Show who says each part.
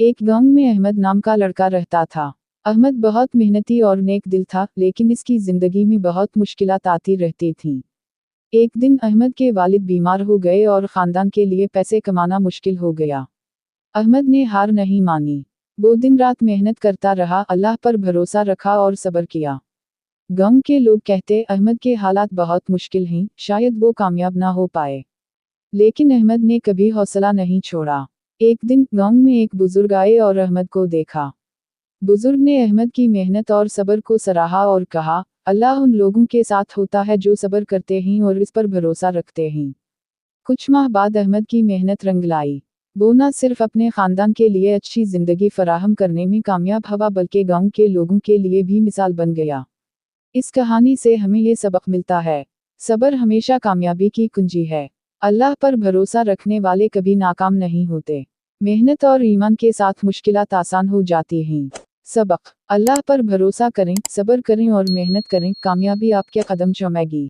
Speaker 1: एक गांव में अहमद नाम का लड़का रहता था। अहमद बहुत मेहनती और नेक दिल था, लेकिन इसकी जिंदगी में बहुत मुश्किलात आती रहती थीं। एक दिन अहमद के वालिद बीमार हो गए और खानदान के लिए पैसे कमाना मुश्किल हो गया। अहमद ने हार नहीं मानी। वो दिन रात मेहनत करता रहा, अल्लाह पर भरोसा रखा और सब्र किया। गांव के लोग कहते अहमद के हालात बहुत मुश्किल हैं, शायद वो कामयाब ना हो पाए। लेकिन अहमद ने कभी हौसला नहीं छोड़ा। एक दिन गांव में एक बुजुर्ग आए और अहमद को देखा। बुजुर्ग ने अहमद की मेहनत और सब्र को सराहा और कहा, अल्लाह उन लोगों के साथ होता है जो सब्र करते हैं और इस पर भरोसा रखते हैं। कुछ माह बाद अहमद की मेहनत रंग लाई। वो न सिर्फ अपने खानदान के लिए अच्छी जिंदगी फराहम करने में कामयाब हुआ, बल्कि गांव के लोगों के लिए भी मिसाल बन गया। इस कहानी से हमें ये सबक मिलता है, सब्र हमेशा कामयाबी की कुंजी है। अल्लाह पर भरोसा रखने वाले कभी नाकाम नहीं होते। मेहनत और ईमान के साथ मुश्किलात आसान हो जाती हैं। सबक: अल्लाह पर भरोसा करें, सब्र करें और मेहनत करें, कामयाबी आपके कदम चूमेगी।